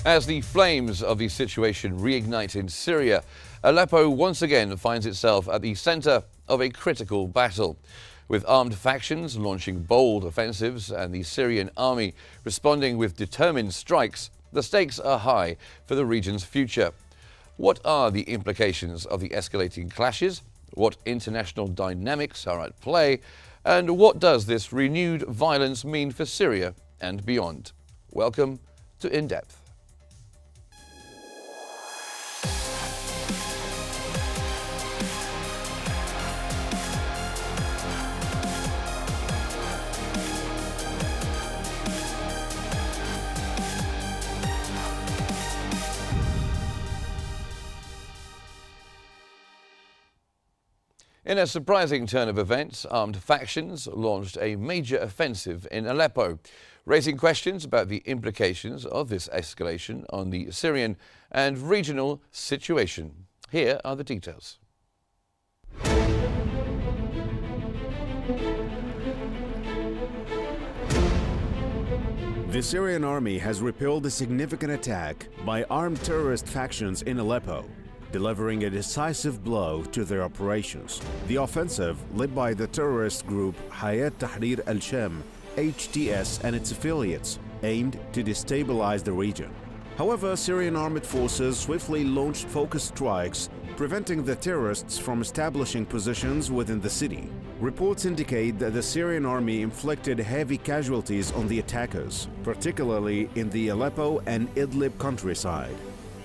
As the flames of the situation reignite in Syria, Aleppo once again finds itself at the center of a critical battle. With armed factions launching bold offensives and the Syrian army responding with determined strikes, the stakes are high for the region's future. What are the implications of the escalating clashes? What international dynamics are at play? And what does this renewed violence mean for Syria and beyond? Welcome to In Depth. In a surprising turn of events, armed factions launched a major offensive in Aleppo, raising questions about the implications of this escalation on the Syrian and regional situation. Here are the details. The Syrian army has repelled a significant attack by armed terrorist factions in Aleppo, delivering a decisive blow to their operations. The offensive, led by the terrorist group Hayat Tahrir al-Sham, HTS, and its affiliates, aimed to destabilize the region. However, Syrian armed forces swiftly launched focused strikes, preventing the terrorists from establishing positions within the city. Reports indicate that the Syrian army inflicted heavy casualties on the attackers, particularly in the Aleppo and Idlib countryside.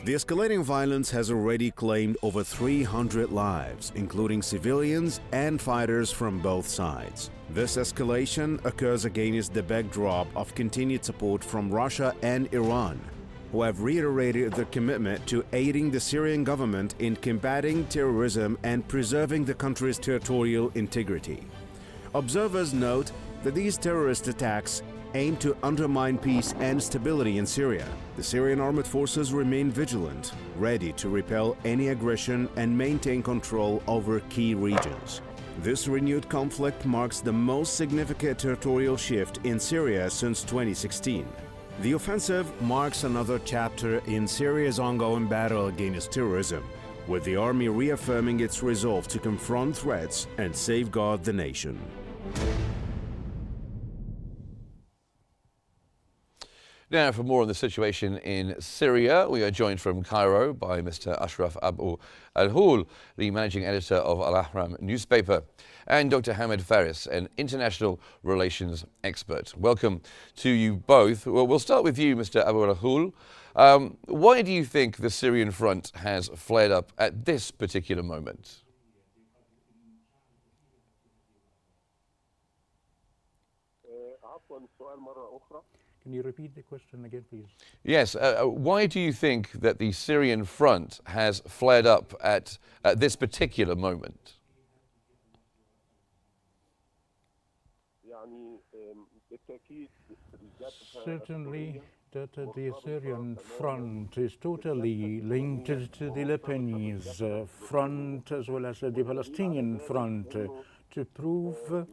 The escalating violence has already claimed over 300 lives, including civilians and fighters from both sides. This escalation occurs against the backdrop of continued support from Russia and Iran, who have reiterated their commitment to aiding the Syrian government in combating terrorism and preserving the country's territorial integrity. Observers note that these terrorist attacks aim to undermine peace and stability in Syria. The Syrian armed forces remain vigilant, ready to repel any aggression and maintain control over key regions. This renewed conflict marks the most significant territorial shift in Syria since 2016. The offensive marks another chapter in Syria's ongoing battle against terrorism, with the army reaffirming its resolve to confront threats and safeguard the nation. Now, for more on the situation in Syria, we are joined from Cairo by Mr. Ashraf Abu Al-Houl, the managing editor of Al-Ahram newspaper, and Dr. Hamid Faris, an international relations expert. Welcome to you both. Well, we'll start with you, Mr. Abu Al-Houl. Why do you think the Syrian front has flared up at this particular moment? Can you repeat the question again, please? Yes. Why do you think that the Syrian front has flared up at this particular moment? Certainly that the Syrian front is totally linked to the Lebanese front as well as the Palestinian front to prove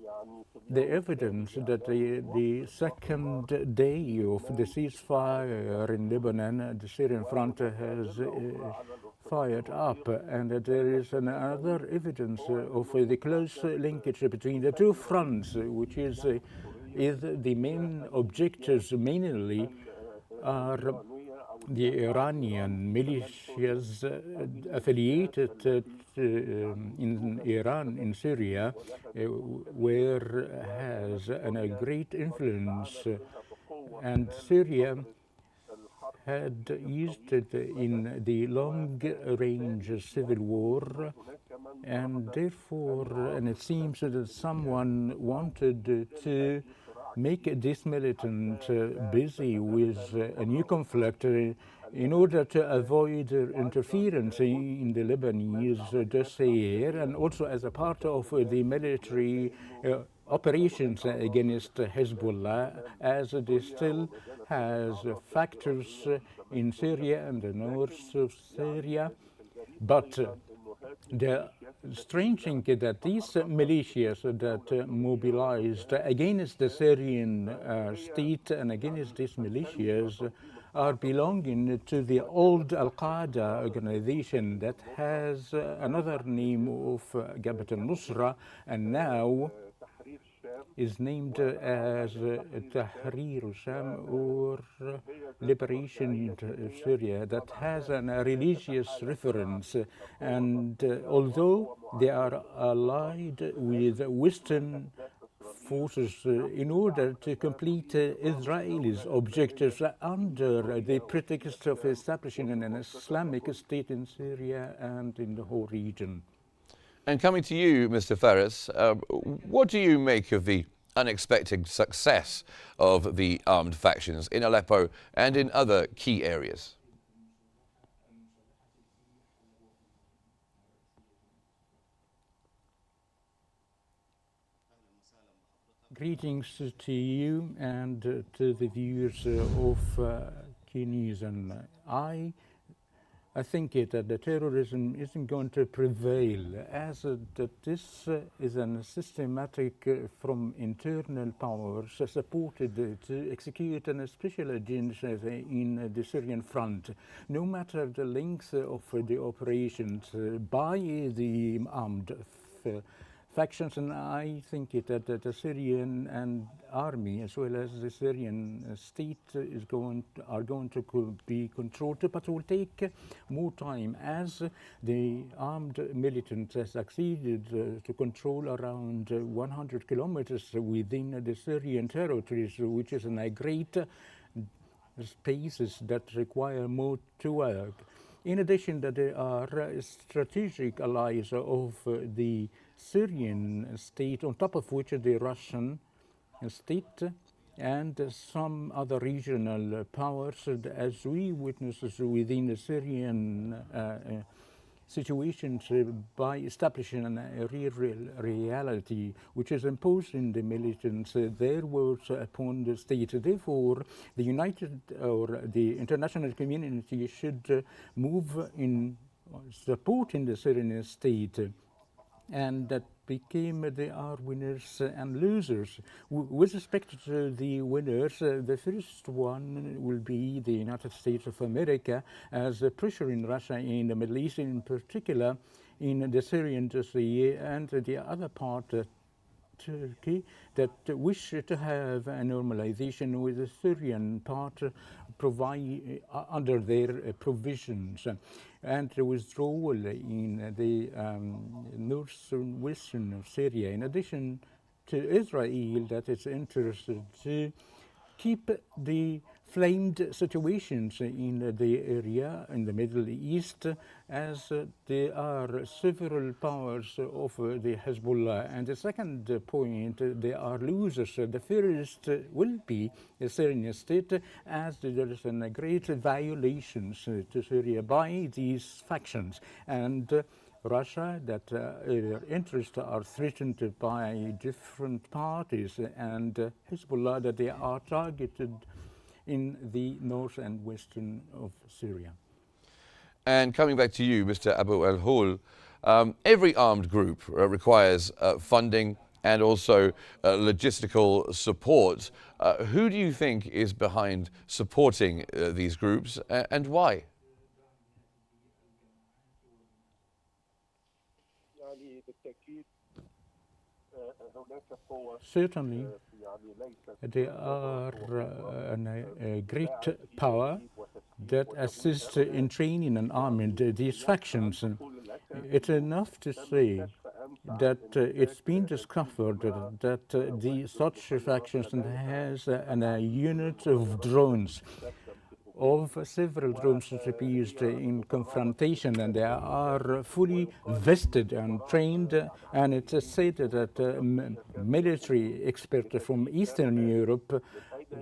the evidence that the second day of the ceasefire in Lebanon, the Syrian front has fired up, and that there is another evidence of the close linkage between the two fronts, which is the main objectives mainly are the Iranian militias affiliated in Iran, in Syria, where has a great influence, and Syria had used it in the long-range civil war, and therefore, and it seems that someone wanted to make this militant busy with a new conflict in order to avoid interference in the Lebanese dossier, and also as a part of the military operations against Hezbollah, as it still has factors in Syria and the north of Syria. But the strange thing is that these militias that mobilized against the Syrian state and against these militias are belonging to the old Al-Qaeda organization that has another name of Jabhat al-Nusra, and now is named as Tahrir Sham, or Liberation Syria, that has a religious reference. And although they are allied with Western forces in order to complete Israel's objectives under the pretext of establishing an Islamic state in Syria and in the whole region. And coming to you, Mr. Faris, what do you make of the unexpected success of the armed factions in Aleppo and in other key areas? Greetings to you and to the viewers of Qnews. And I think that the terrorism isn't going to prevail, as that this is a systematic from internal powers supported to execute a special agenda in the Syrian front. No matter the length of the operations by the armed factions, and I think that the Syrian and army, as well as the Syrian state, are going to be controlled, but it will take more time, as the armed militants have succeeded to control around 100 kilometers within the Syrian territories, which is a great spaces that require more to work. In addition, that there are strategic allies of the Syrian state, on top of which the Russian state and some other regional powers, as we witness within the Syrian situations, by establishing a real reality which is imposing the militants their words upon the state. Therefore, the the international community should move in supporting the Syrian state, and that became they are winners and losers. With respect to the winners, the first one will be the United States of America, as pressuring Russia in the Middle East, in particular in the Syrian dossier, and the other part, Turkey, that wish to have a normalization with the Syrian part under their provisions, and the withdrawal in the northern western of Syria, in addition to Israel, that is interested to keep the flamed situations in the area in the Middle East, as there are several powers of the Hezbollah. And the second point, they are losers. The first will be the Syrian state, as there is a great violations to Syria by these factions. And Russia, that their interests are threatened by different parties, and Hezbollah, that they are targeted in the north and western of Syria. And coming back to you, Mr. Abu al-Hul, every armed group requires funding and also logistical support. Who do you think is behind supporting these groups, and why? Certainly, they are a great power that assists in training and arming these factions. It's enough to say that it's been discovered that such factions has a unit of drones, of several drones to be used in confrontation, and they are fully vested and trained. And it's said that military experts from Eastern Europe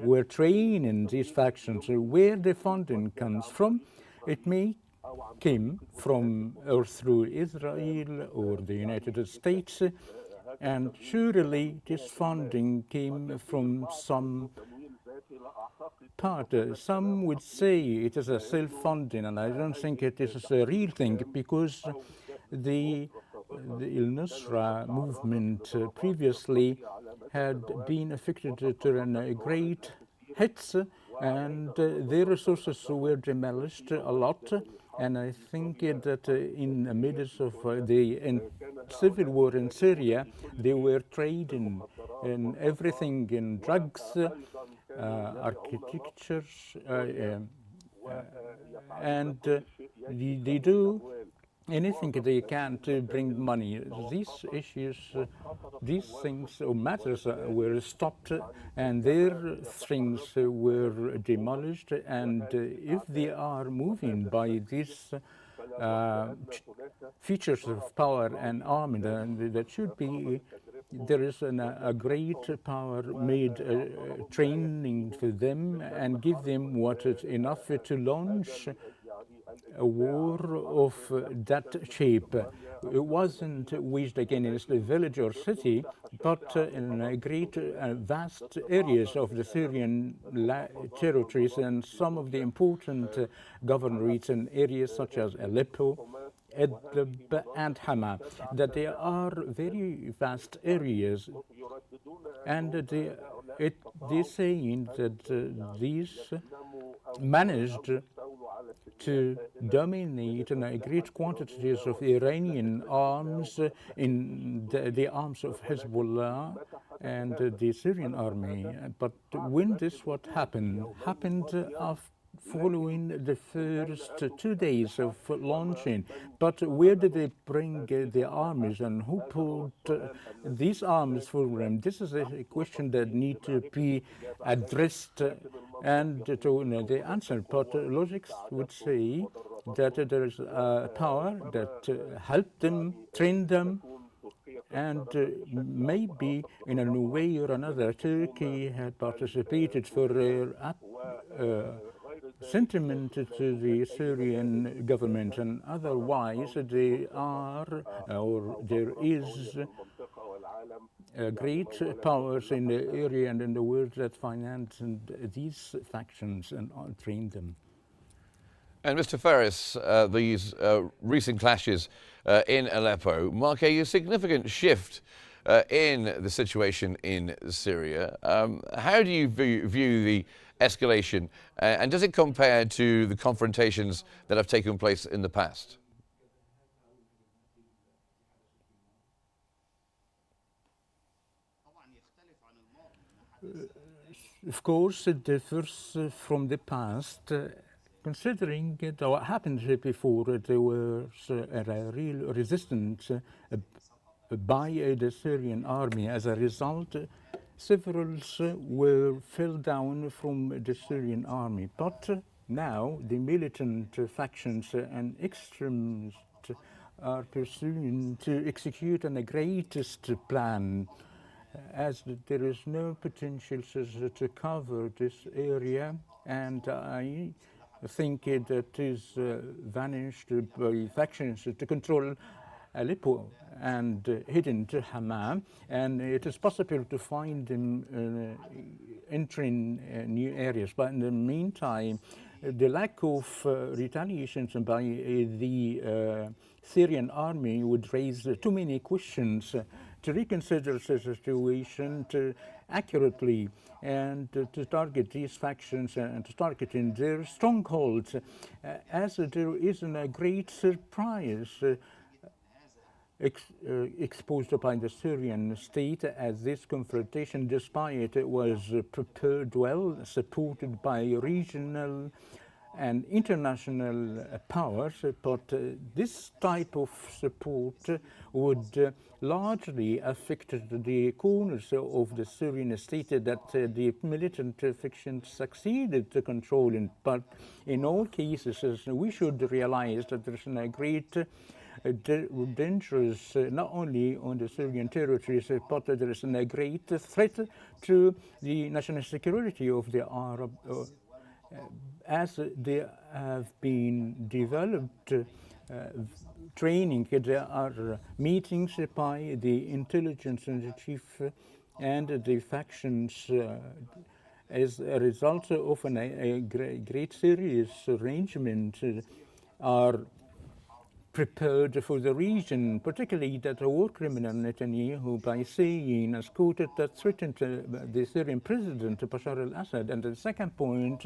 were training these factions. Where the funding comes from, it may came from or through Israel or the United States, and surely this funding came from some part. Some would say it is a self-funding, and I don't think it is a real thing, because the al-Nusra movement previously had been affected to a great hits and their resources were demolished a lot. And I think that in the midst of the civil war in Syria, they were trading in everything, in drugs, architecture, and they do anything they can to bring money. These issues, these things or matters were stopped, and their things were demolished. And if they are moving by these features of power and army, then that should be. There is a great power made training for them and give them what is enough to launch a war of that shape. It wasn't waged against a village or city, but in great vast areas of the Syrian territories and some of the important governorates in areas such as Aleppo, Idlib and Hama, that they are very vast areas, and they're saying that these managed to dominate in great quantities of Iranian arms in the arms of Hezbollah and the Syrian army. But when this what happened following the first 2 days of launching. But where did they bring the armies, and who pulled these armies for them? This is a question that needs to be addressed and to know the answer. But logic would say that there is a power that helped them, trained them, and maybe in a way or another, Turkey had participated for sentiment to the Syrian government, and otherwise they are, or there is great powers in the area and in the world that finance these factions and train them. And Mr. Ferris, these recent clashes in Aleppo mark a significant shift in the situation in Syria. How do you view the escalation, and does it compare to the confrontations that have taken place in the past? Of course, it differs from the past. Considering what happened before, there was a real resistance by the Syrian army. As a result, several were fell down from the Syrian army. But now the militant factions and extremists are pursuing to execute a greatest plan, as there is no potential to cover this area, and I think that is vanished by factions to control Aleppo and hidden to Hama, and it is possible to find them entering new areas. But in the meantime, the lack of retaliations by the Syrian army would raise too many questions to reconsider the situation accurately and to target these factions and to target in their strongholds, as there isn't a great surprise exposed by the Syrian state, as this confrontation, despite it was prepared well, supported by regional and international powers, but this type of support would largely affect the corners of the Syrian state that the militant faction succeeded to controlling. But in all cases, we should realize that there's a great dangerous, not only on the Syrian territories, but there is a great threat to the national security of the Arab, as they have been developed training. There are meetings by the intelligence and the chief and the factions as a result of a great serious arrangement are prepared for the region, particularly that the war criminal Netanyahu, by saying, as quoted, that threatened the Syrian president, Bashar al-Assad. And the second point,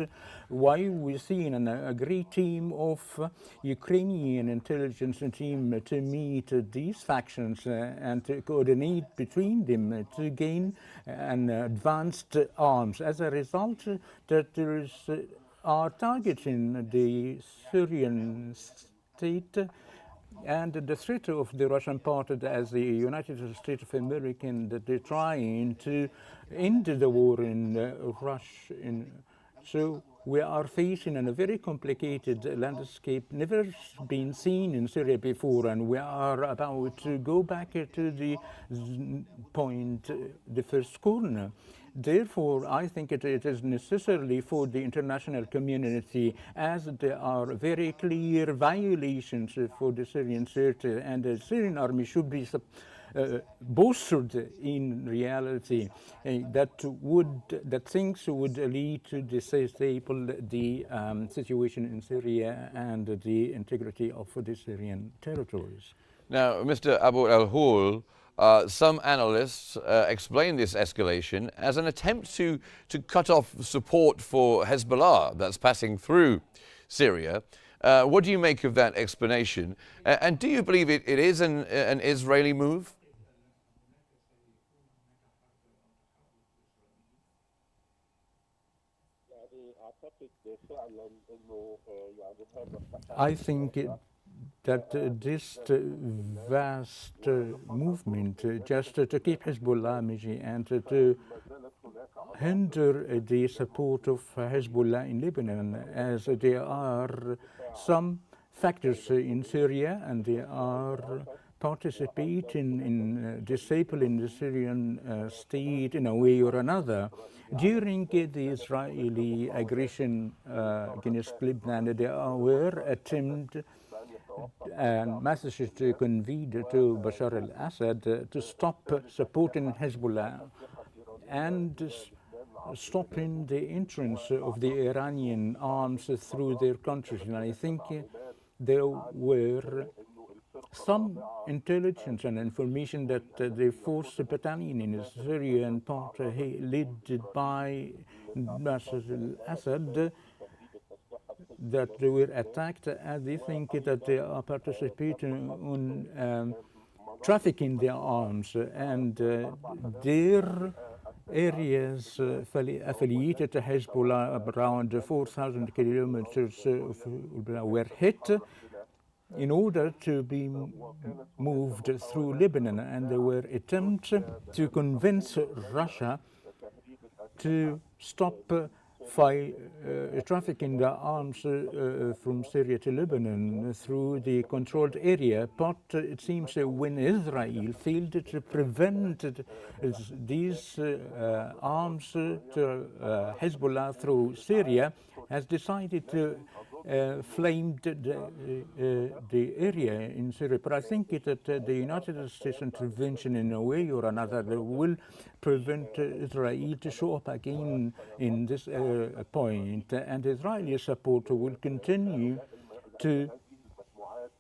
why we're seeing a great team of Ukrainian intelligence team to meet these factions and to coordinate between them to gain an advanced arms. As a result, that there is are targeting the Syrian state and the threat of the Russian part as the United States of America, that they're trying to end the war in Russia. So we are facing a very complicated landscape, never been seen in Syria before, and we are about to go back to the point, the first corner. Therefore, I think it is necessary for the international community, as there are very clear violations for the Syrian state, and the Syrian army should be bolstered in reality, that things would lead to disable the situation in Syria and the integrity of the Syrian territories. Now, Mr. Abu al-Hul, some analysts explain this escalation as an attempt to cut off support for Hezbollah that's passing through Syria. What do you make of that explanation? And do you believe it is an Israeli move? I think that this vast movement just to keep Hezbollah busy and to hinder the support of Hezbollah in Lebanon, as there are some factors in Syria and they are participating in disabling the Syrian state in a way or another. During the Israeli aggression against Lebanon, there were attempts and messages to convey to Bashar al-Assad to stop supporting Hezbollah and stopping the entrance of the Iranian arms through their countries. And I think there were some intelligence and information that the force battalion in the Syrian part led by Bashar al-Assad, that they were attacked, and they think that they are participating in trafficking their arms, and their areas affiliated to Hezbollah, around 4,000 kilometers were hit in order to be moved through Lebanon, and there were attempts to convince Russia to stop trafficking the arms from Syria to Lebanon through the controlled area. But it seems when Israel failed to prevent these arms to Hezbollah through Syria, has decided to flame the area in Syria. But I think that the United States intervention in a way or another will prevent Israel to show up again in this point, and Israeli support will continue to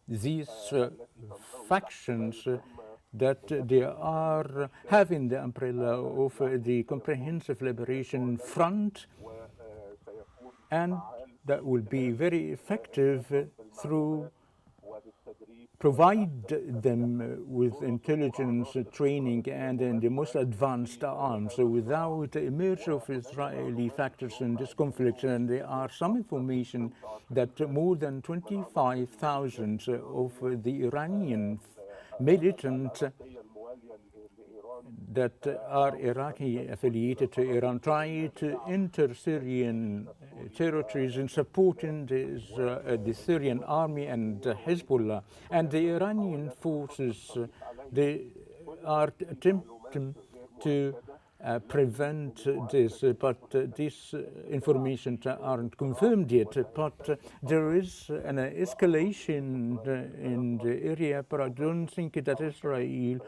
these factions that they are having the umbrella of the Comprehensive Liberation Front, and that will be very effective through provide them with intelligence training and the most advanced arms. So without the emergence of Israeli factors in this conflict, and there are some information that more than 25,000 of the Iranian militant that are Iraqi affiliated to Iran try to enter Syrian territories in supporting the Syrian army and Hezbollah. And the Iranian forces, they are attempting to prevent this, but these information aren't confirmed yet. But there is an escalation in the area, but I don't think that Israel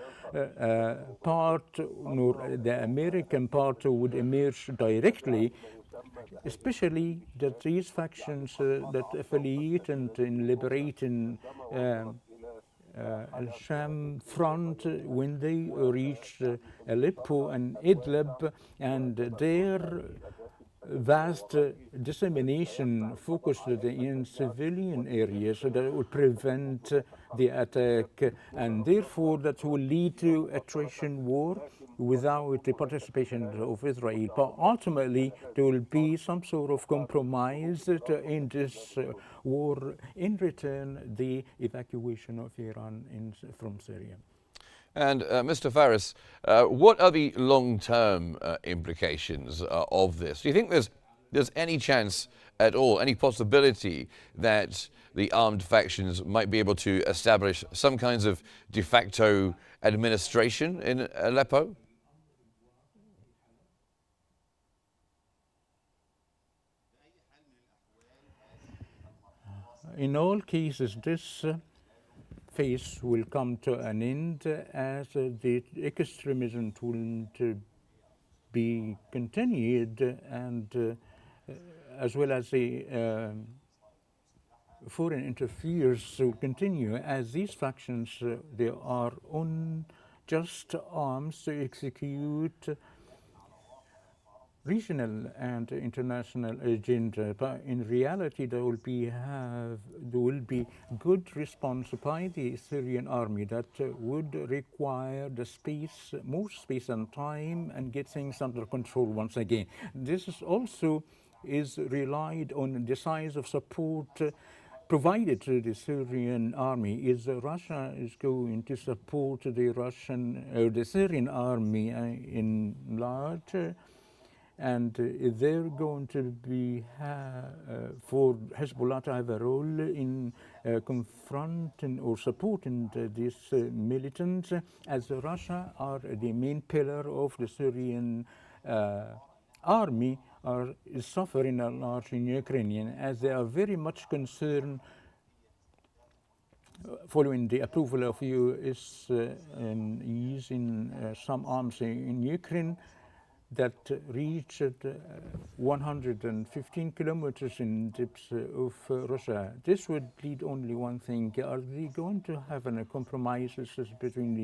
part nor the American part would emerge directly, especially that these factions that affiliate in liberating Al-Sham front when they reached Aleppo and Idlib, and their vast dissemination focused in civilian areas so that it would prevent the attack, and therefore that will lead to attrition war without the participation of Israel. But ultimately, there will be some sort of compromise to end this war. In return, the evacuation of Iran from Syria. And Mr. Faris, what are the long-term implications of this? Do you think there's any chance at all, any possibility that the armed factions might be able to establish some kinds of de facto administration in Aleppo? In all cases, this phase will come to an end as the extremism will be continued, and as well as the foreign interference will continue, as these factions they are on just arms to execute regional and international agenda, but in reality there will be good response by the Syrian army that would require the more space and time, and get things under control once again. This is also relied on the size of support provided to the Syrian army. Is Russia is going to support the Syrian army in large, and they're going to be for Hezbollah to have a role in confronting or supporting these militants, as Russia are the main pillar of the Syrian army, is suffering a lot in Ukraine, as they are very much concerned following the approval of US in using some arms in Ukraine that reached 115 kilometers in depth of Russia. This would lead only one thing: are they going to have a compromises between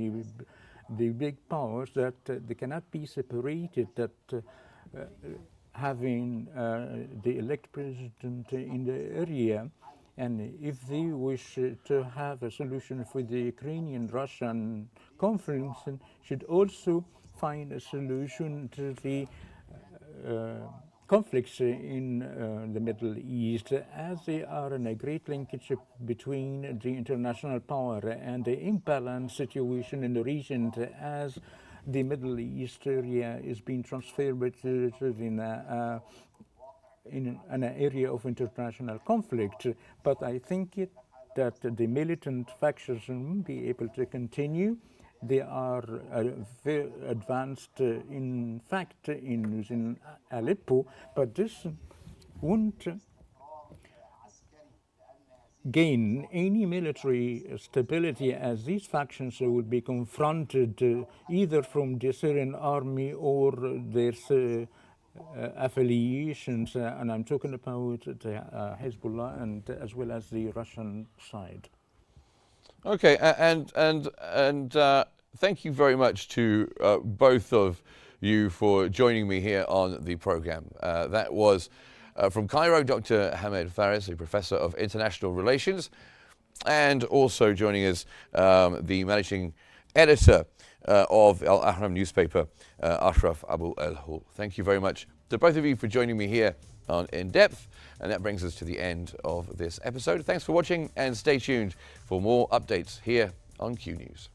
the big powers that they cannot be separated, that having the elected president in the area, and if they wish to have a solution for the Ukrainian-Russian conflict, should also find a solution to the conflicts in the Middle East, as they are in a great linkage between the international power and the imbalanced situation in the region, as the Middle East area is being transferred in an area of international conflict. But I think that the militant factions won't be able to continue. They are very advanced, in fact, in Aleppo, but this won't gain any military stability, as these factions will be confronted either from the Syrian army or their affiliations, and I'm talking about the Hezbollah and as well as the Russian side. Okay, and thank you very much to both of you for joining me here on the program. That was from Cairo, Dr. Hamed Faris, a professor of international relations, and also joining us, the managing editor of Al Ahram newspaper, Ashraf Abu El-Hul. Thank you very much to both of you for joining me here on In Depth, and that brings us to the end of this episode. Thanks for watching, and stay tuned for more updates here on Q News.